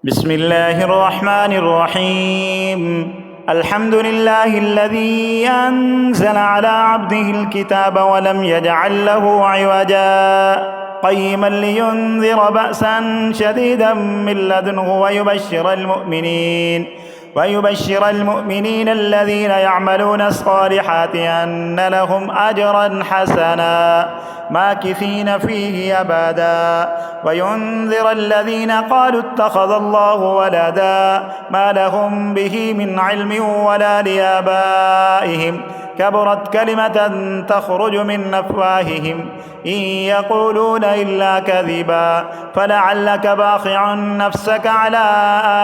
بسم الله الرحمن الرحيم. الحمد لله الذي أنزل على عبده الكتاب ولم يجعل له عوجا قيما لينذر بأسا شديدا من لدنه ويبشر المؤمنين الذين يعملون الصالحات أن لهم أجرا حسنا ماكثين فيه أبدا وينذر الذين قالوا اتخذ الله ولدا ما لهم به من علم ولا لآبائهم كبرت كلمة تخرج من أفواههم إن يقولون إلا كذبا فلعلك باخع نفسك على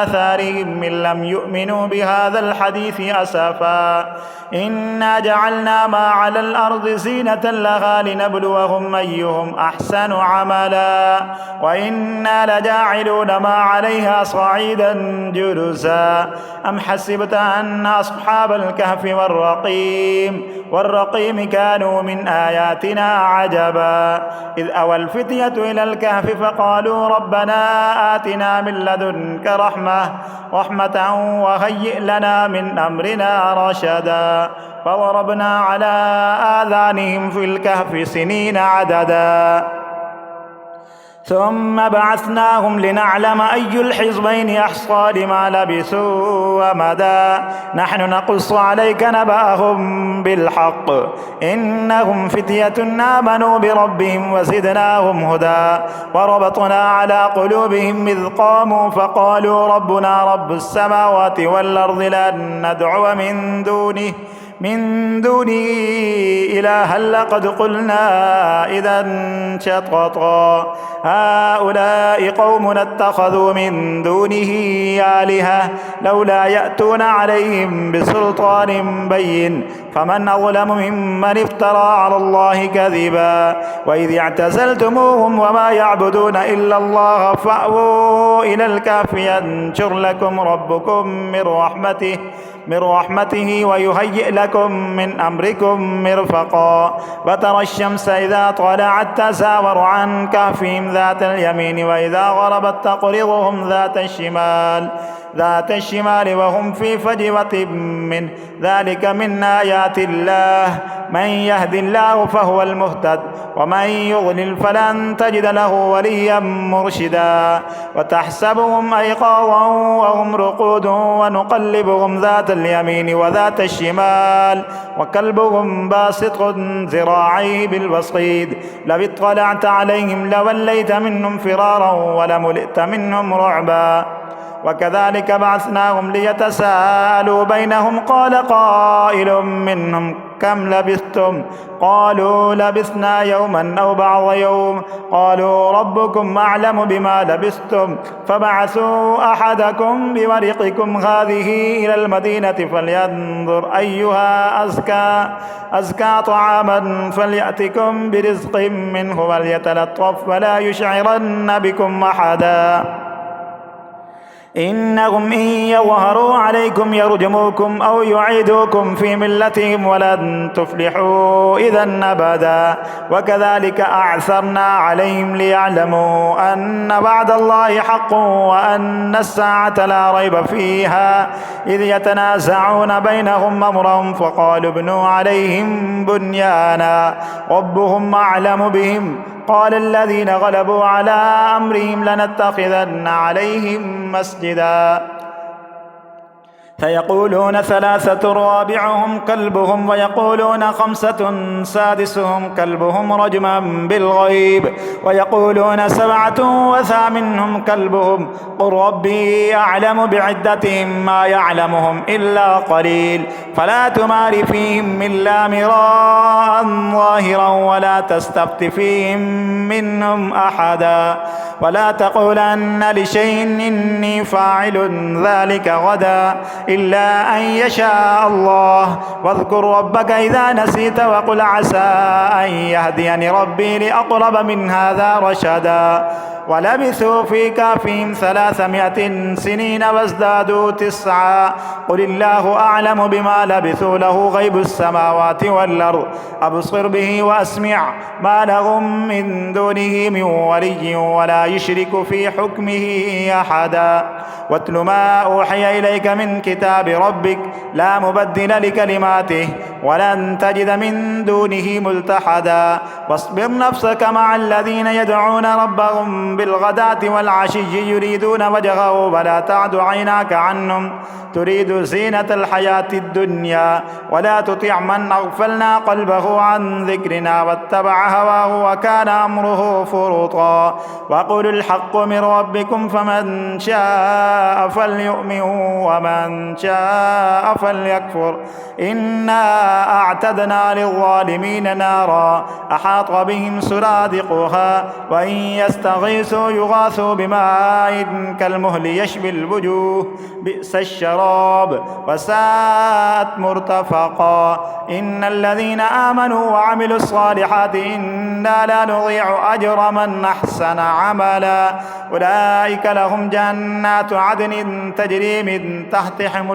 آثارهم إن لم يؤمنوا بهذا الحديث أسفا إنا جعلنا ما على الأرض زينة لها لنبلوهم أيهم أحسن عملا وإنا لجاعلون ما عليها صعيدا جرزا أم حسبت أن أصحاب الكهف والرقيم كانوا من آياتنا عجبا إذ أوى الفتية إلى الكهف فقالوا ربنا آتنا من لدنك رحمة وهيئ لنا من أمرنا رشدا فضربنا على آذانهم في الكهف سنين عددا ثم بعثناهم لنعلم أي الحزبين أحصى لما لبثوا ومدى نحن نقص عليك نبأهم بالحق إنهم فتية آمنوا بربهم وزدناهم هدى وربطنا على قلوبهم إذ قاموا فقالوا ربنا رب السماوات والأرض لن ندعو من دونه إلها لقد قلنا إذا شططا هؤلاء قومنا اتخذوا من دونه آلهة لولا يأتون عليهم بسلطان بين فمن أظلم ممن افترى على الله كذبا وإذ اعتزلتموهم وما يعبدون إلا الله فأووا إلى الكهف ينشر لكم ربكم من رحمته ويهيئ لكم من أمركم مرفقا وترى الشمس إذا طلعت تزاور عن كهفهم ذات اليمين وإذا غربت تقرضهم ذات الشمال وهم في فجوة منه ذلك من آيات الله من يهد الله فهو المهتد ومن يضلل فلن تجد له وليا مرشدا وتحسبهم أيقاظا وهم رقود ونقلبهم ذات اليمين وذات الشمال وكلبهم باسط ذراعيه بالوصيد لو اطلعت عليهم لوليت منهم فرارا ولملئت منهم رعبا وكذلك بعثناهم ليتساءلوا بينهم قال قائل منهم كم لبثتم قالوا لبثنا يوما أو بعض يوم قالوا ربكم أعلم بما لبثتم فبعثوا أحدكم بورقكم هذه إلى المدينة فلينظر أيها أزكى طعاما فليأتكم برزق منه وليتلطف ولا يشعرن بكم أحدا إنهم إن يظهروا عليكم يرجموكم أو يعيدوكم في ملتهم ولن تفلحوا إذا أبدا وكذلك أعثرنا عليهم ليعلموا أن وعد الله حق وأن الساعة لا ريب فيها إذ يتنازعون بينهم أمرهم فقالوا ابنوا عليهم بنيانا ربهم أعلم بهم قال الذين غلبوا على أمرهم لنتخذن عليهم مسجدا فيقولون ثلاثة رابعهم كلبهم ويقولون خمسة سادسهم كلبهم رجما بالغيب ويقولون سبعة وثامنهم كلبهم قل ربي أعلم بعدتهم ما يعلمهم إلا قليل فلا تمار فيهم إلا مراء ظاهرا ولا تستفت فيهم منهم أحدا ولا تقولن لشيء إني فاعل ذلك غدا إلا أن يشاء الله واذكر ربك إذا نسيت وقل عسى أن يهديني ربي لأقرب من هذا رشدا ولبثوا في كهفهم 300 سنين وازدادوا 9 قل الله أعلم بما لبثوا له غيب السماوات والأرض أبصر به وأسمع ما لهم من دونه من ولي ولا يشرك في حكمه أحدا واتل ما أوحي إليك من كتاب ربك لا مبدل لكلماته ولن تجد من دونه ملتحدا واصبر نفسك مع الذين يدعون ربهم بالغداة والعشي يريدون وجهه ولا تعد عيناك عنهم تريد زينة الحياة الدنيا ولا تطع من أغفلنا قلبه عن ذكرنا واتبع هواه وكان أمره فرطا وقل الحق من ربكم فمن شاء فليؤمن ومن شاء فليكفر إنا أعتدنا للظالمين نارا أحاط بهم سرادقها وإن يستغيثوا يغاثوا بماء كالمهل يشوي الوجوه بئس الشراب وساءت مرتفقا إن الذين آمنوا وعملوا الصالحات إنا لا نضيع أجر من أحسن عملا أولئك لهم جنات عدن تجري من تحتهم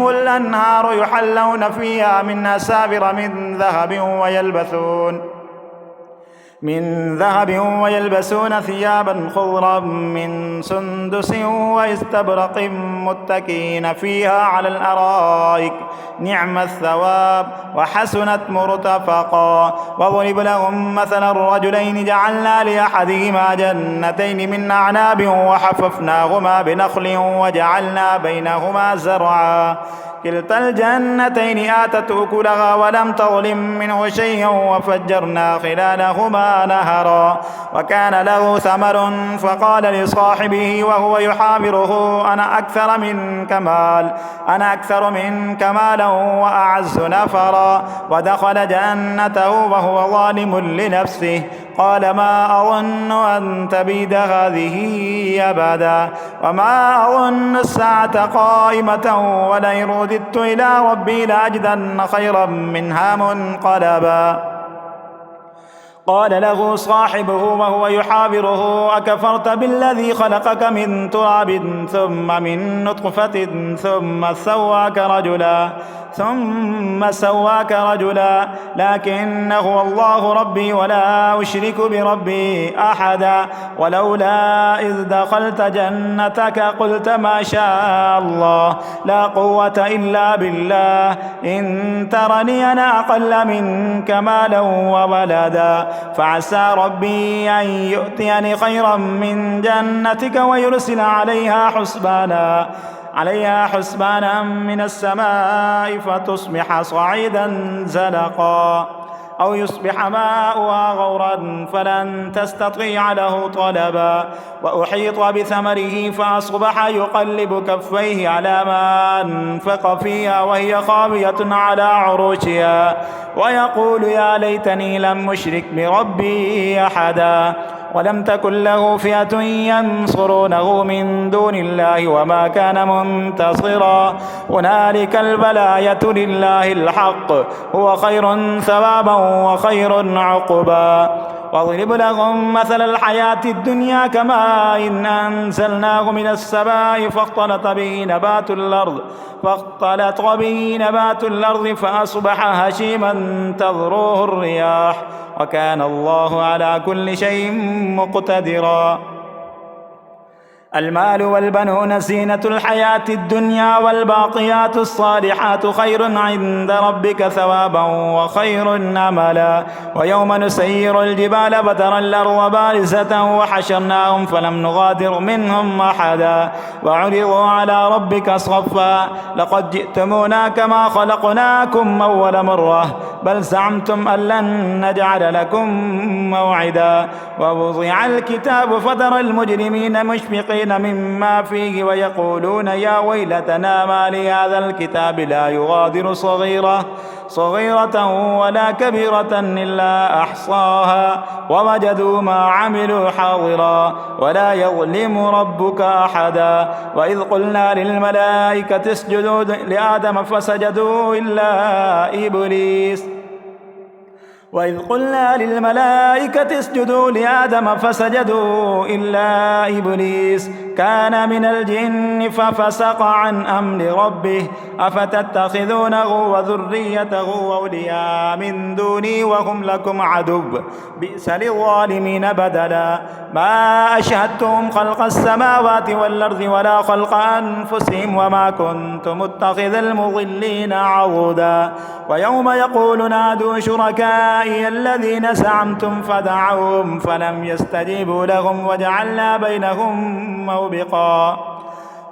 الأنهار يحلون فيها من أساور من ذهب ويلبسون ثيابا خضرا من سندس واستبرق متكئين فيها على الأرائك نعم الثواب وحسنت مرتفقا وضرب لهم مثلا الرجلين جعلنا لأحدهما جنتين من أعناب وحففناهما بنخل وجعلنا بينهما زرعا كلتا الجنتين آتت أكلها ولم تظلم منه شيئا وفجرنا خلالهما نهرا وكان له ثمر فقال لصاحبه وهو يحاوره أنا أكثر منك مالا وأعز نفرا ودخل جنته وهو ظالم لنفسه قال ما أظن أن تبيد هذه أبدا وما أظن الساعة قائمة ولئن رددت إلى ربي لأجدن خيرا منها منقلبا قال له صاحبه وهو يحاوره أكفرت بالذي خلقك من تراب ثم من نطفة ثم سواك رجلا لكن هو الله ربي ولا أشرك بربي أحدا ولولا إذ دخلت جنتك قلت ما شاء الله لا قوة إلا بالله إن ترني أنا أقل منك مالا وولدا فعسى ربي أن يؤتيني خيرا من جنتك ويرسل عليها حسبانا من السماء فتصبح صعيدا زلقا أو يصبح ماؤها غورا فلن تستطيع له طلبا وأحيط بثمره فأصبح يقلب كفيه على ما أنفق فيها وهي خاوية على عروشها ويقول يا ليتني لم أشرك بربي أحدا ولم تكن له فئة ينصرونه من دون الله وما كان منتصرا هنالك الولاية لله الحق هو خير ثوابا وخير عقبا واضرب لهم مثل الحياة الدنيا كماء إن أنزلناه من السماء فاختلط به نبات الأرض فأصبح هشيما تذروه الرياح وكان الله على كل شيء مقتدرا المال والبنون زينة الحياة الدنيا والباقيات الصالحات خير عند ربك ثوابا وخير أملا ويوم نسير الجبال فترى الأرض بارزة وحشرناهم فلم نغادر منهم أحدا وعرضوا على ربك صفا لقد جئتمونا كما خلقناكم أول مرة بل زعمتم أن لن نجعل لكم موعدا ووضع الكتاب فترى المجرمين مشفقين مما فيه ويقولون يا ويلتنا ما لهذا الكتاب لا يغادر صغيرة ولا كبيرة إلا أحصاها ووجدوا ما عملوا حاضرا ولا يظلم ربك أحدا وإذ قلنا للملائكة اسجدوا لآدم فسجدوا إلا إبليس كان من الجن ففسق عن أمر ربه أفتتخذونه وذريته أولياء من دوني وهم لكم عدو بئس للظالمين بدلا ما أشهدتهم خلق السماوات والأرض ولا خلق أنفسهم وما كنت متخذ المضلين عضدا ويوم يقول نادوا شركائي الذين زعمتم فدعوهم فلم يستجيبوا لهم وجعلنا بينهم موبقا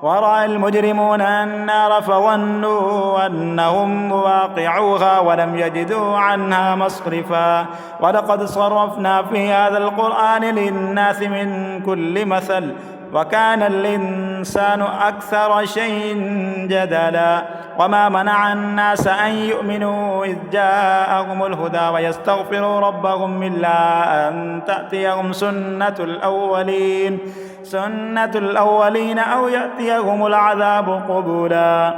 ورأى المجرمون النار فظنوا أنهم واقعوها ولم يجدوا عنها مصرفا ولقد صرفنا في هذا القرآن للناس من كل مثل وكان الإنسان أكثر شيء جدلا وما منع الناس أن يؤمنوا إذ جاءهم الهدى ويستغفروا ربهم إلا أن تأتيهم سنة الأولين أو يأتيهم العذاب قبلا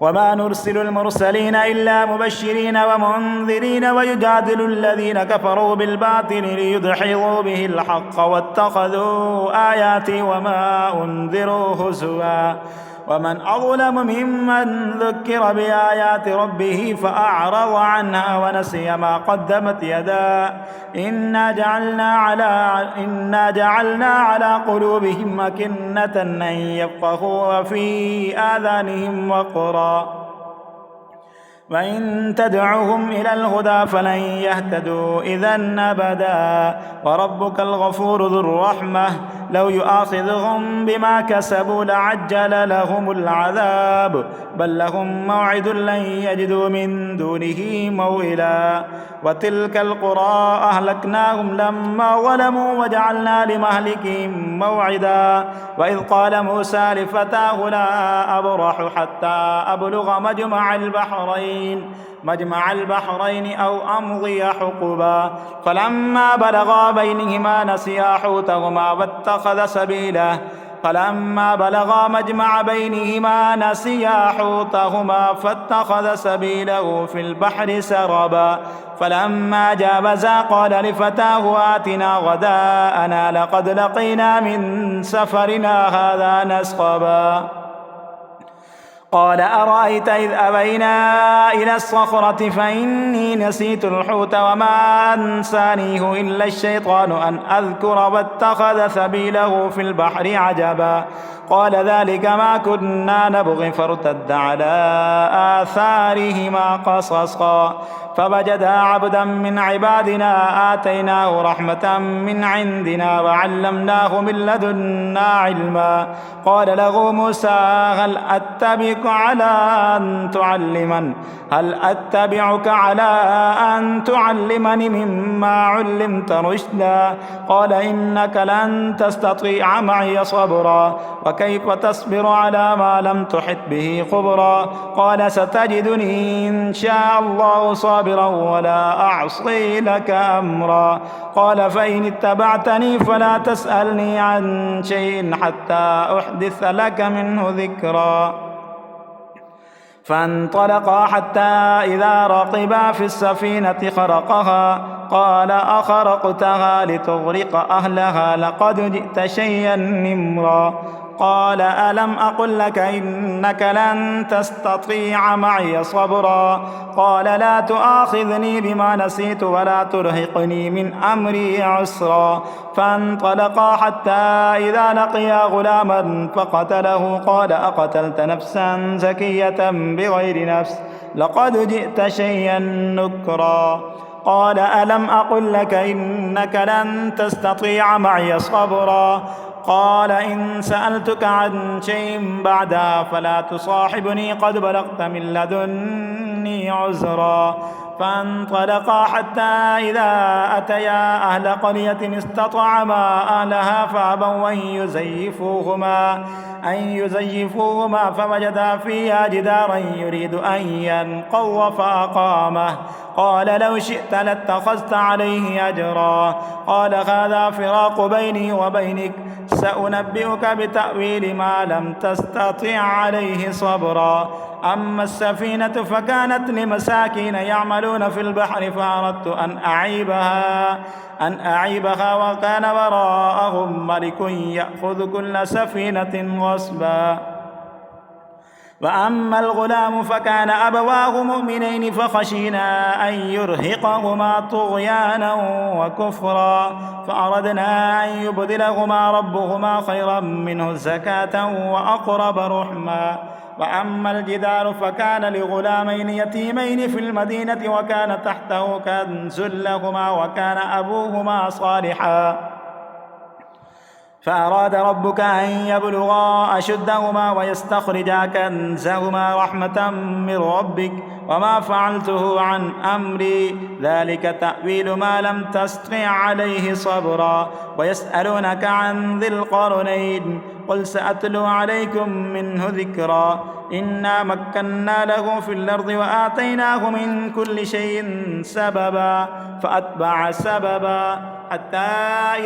وما نرسل المرسلين إلا مبشرين ومنذرين ويجادل الذين كفروا بالباطل ليدحضوا به الحق واتخذوا آياتي وما أنذروا هزوا ومن أظلم ممن ذكر بآيات ربه فأعرض عنها ونسي ما قدمت يداه إنا جعلنا على قلوبهم أكنة أن يفقهوا وفي آذانهم وقرا وإن تدعوهم إلى الهدى فلن يهتدوا إذا أبدا وربك الغفور ذو الرحمة لو يؤاخذهم بما كسبوا لعجل لهم العذاب بل لهم موعد لن يجدوا من دونه موئلا وتلك القرى أهلكناهم لما ظلموا وجعلنا لمهلكهم موعدا وإذ قال موسى لفتاه لا أبرح حتى أبلغ مجمع البحرين أو أمضي حقبا فلما بلغا بينهما نسيا حوتهما واتخذ سبيله فاتخذ سبيله في البحر سربا فلما جاوزا قال لفتاه آتنا غداءنا لقد لقينا من سفرنا هذا نصبا قال أرأيت إذ أبينا إلى الصخرة فإني نسيت الحوت وما أنسانيه إلا الشيطان أن أذكر واتخذ سبيله في البحر عجبا قال ذلك ما كنا نبغي فارتد على آثارهما قصصا فوجدا عبدا من عبادنا آتيناه رحمة من عندنا وعلمناه من لدنا علما قال له موسى هل أتبعك على أن تعلمني مما علمت رشدا قال إنك لن تستطيع معي صبرا وكيف تصبر على ما لم تحط به خبرا قال ستجدني إن شاء الله صابرا ولا أعصي لك أمرا قال فإن اتبعتني فلا تسألني عن شيء حتى أحدث لك منه ذكرا فانطلقا حتى إذا ركبا في السفينة خرقها قال أخرقتها لتغرق أهلها لقد جئت شيئا نمرا قال ألم أقل لك إنك لن تستطيع معي صبرا قال لا تؤاخذني بما نسيت ولا ترهقني من أمري عسرا فانطلقا حتى إذا لقيا غلاما فقتله قال أقتلت نفسا زكية بغير نفس لقد جئت شيئا نكرا قال ألم أقل لك إنك لن تستطيع معي صبرا قال إن سألتك عن شيء بعدها فلا تصاحبني قد بلغت من لدني عذرا فانطلقا حتى إذا أتيا أهل قرية استطعما أهلها فأبوا أن يزيفوهما فوجدا فيها جدارا يريد أن ينقض فأقامه قال لو شئت لاتخذت عليه أجرا قال هذا فراق بيني وبينك سأنبئك بتأويل ما لم تستطع عليه صبرا أما السفينة فكانت لمساكين يعملون في البحر فأردت أن أعيبها وكان وراءهم ملك يأخذ كل سفينة غصبا. وأما الغلام فكان أبواه مؤمنين فخشينا أن يرهقهما طغيانا وكفرا فأردنا أن يبدلهما ربهما خيرا منه زكاة وأقرب رحما. وأما الجدار فكان لغلامين يتيمين في المدينة وكان تحته كنز لهما وكان أبوهما صالحا فأراد ربك أن يبلغا أشدهما ويستخرجا كنزهما رحمة من ربك وما فعلته عن أمري ذلك تأويل ما لم تستطع عليه صبرا. ويسألونك عن ذي القرنين قل سأتلو عليكم منه ذكرا إنا مكنا له في الأرض وآتيناه من كل شيء سببا فأتبع سببا حتى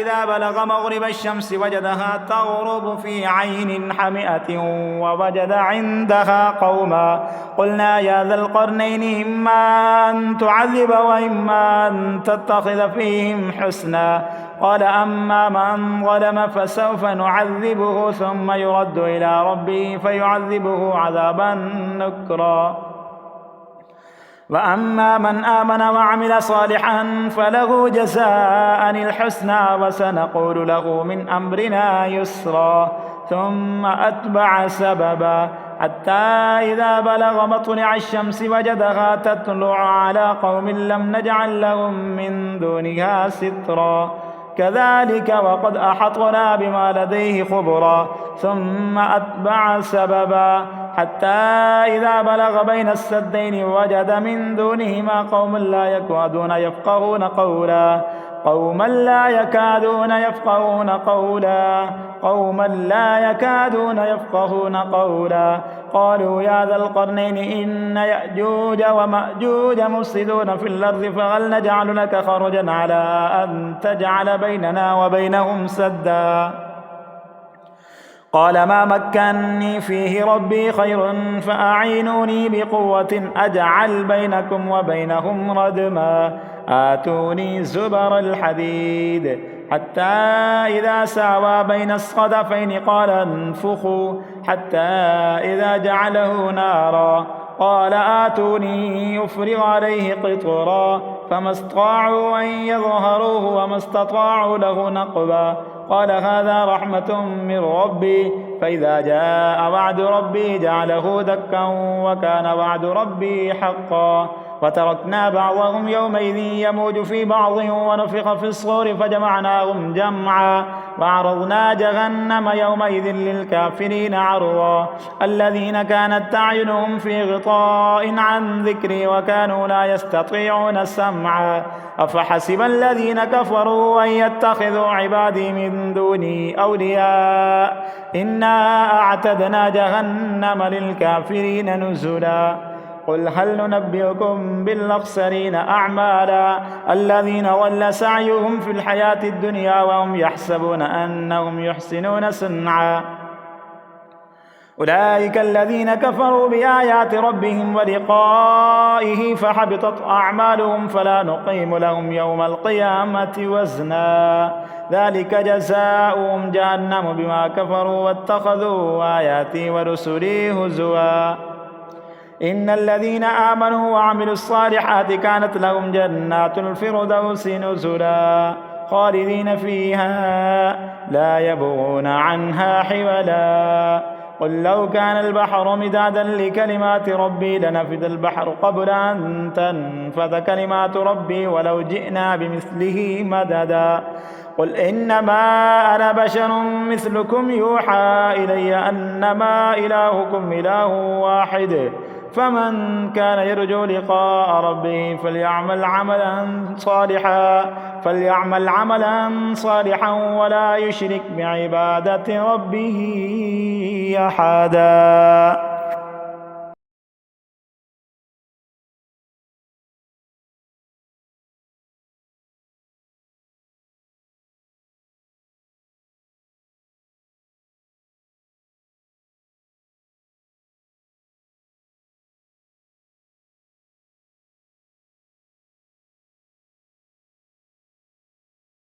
إذا بلغ مغرب الشمس وجدها تغرب في عين حمئة ووجد عندها قوما قلنا يا ذا القرنين إما أن تعذب وإما أن تتخذ فيهم حسنا قال أما من ظلم فسوف نعذبه ثم يرد إلى ربه فيعذبه عذابا نكرا. وأما من آمن وعمل صالحا فله جزاء الحسنى وسنقول له من أمرنا يسرا ثم أتبع سببا حتى إذا بلغ مطلع الشمس وجدها تطلع على قوم لم نجعل لهم من دونها سترا كذلك وقد أحطنا بما لديه خبرا ثم أتبع سببا حتى إذا بلغ بين السدين وجد من دونهما قوما لا يكادون يفقهون قولا قالوا يا ذا القرنين إن يأجوج ومأجوج مفسدون في الأرض فهل نجعل لك خرجا على أن تجعل بيننا وبينهم سدا قال ما مكنني فيه ربي خير فأعينوني بقوة أجعل بينكم وبينهم ردما آتوني زبر الحديد حتى إذا ساوى بين الصدفين قال انفخوا حتى إذا جعله نارا قال آتوني يفرغ عليه قطرا فما استطاعوا أن يظهروه وما استطاعوا له نقبا قال هذا رحمة من ربي فإذا جاء وعد ربي جعله دكا وكان وعد ربي حقا وتركنا بعضهم يومئذ يموج في بعض ونفخ في الصور فجمعناهم جمعا وعرضنا جهنم يومئذ للكافرين عرضا الذين كانت أعينهم في غطاء عن ذكري وكانوا لا يستطيعون سمعا أفحسب الذين كفروا أن يتخذوا عبادي من دوني أولياء إنا أعتدنا جهنم للكافرين نزلا قل هل ننبئكم بالأخسرين أعمالا الذين ضل سعيهم في الحياة الدنيا وهم يحسبون أنهم يحسنون صنعا أولئك الذين كفروا بآيات ربهم ولقائه فحبطت أعمالهم فلا نقيم لهم يوم القيامة وزنا ذلك جزاؤهم جهنم بما كفروا واتخذوا آياتي ورسلي هزوا إن الذين آمنوا وعملوا الصالحات كانت لهم جنات الفردوس نزلا خالدين فيها لا يبغون عنها حولا قل لو كان البحر مدادا لكلمات ربي لنفد البحر قبل أن تنفذ كلمات ربي ولو جئنا بمثله مددا قل إنما أنا بشر مثلكم يوحى إلي أنما إلهكم إله واحد فمن كان يرجو لقاء ربه فليعمل عملا صالحا ولا يشرك بعبادة ربه أحدا.